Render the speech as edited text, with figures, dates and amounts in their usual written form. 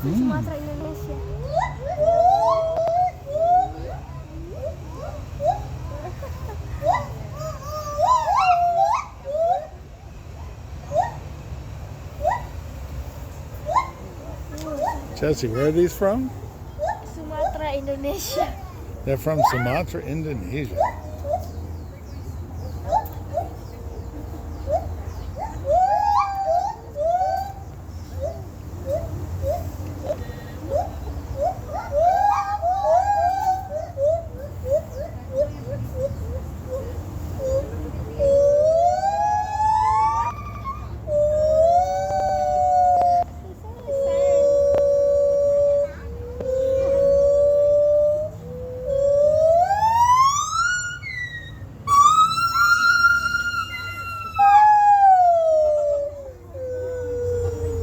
from Sumatra, Indonesia. Jesse, where are these from? Sumatra, Indonesia. They're from Sumatra, Indonesia.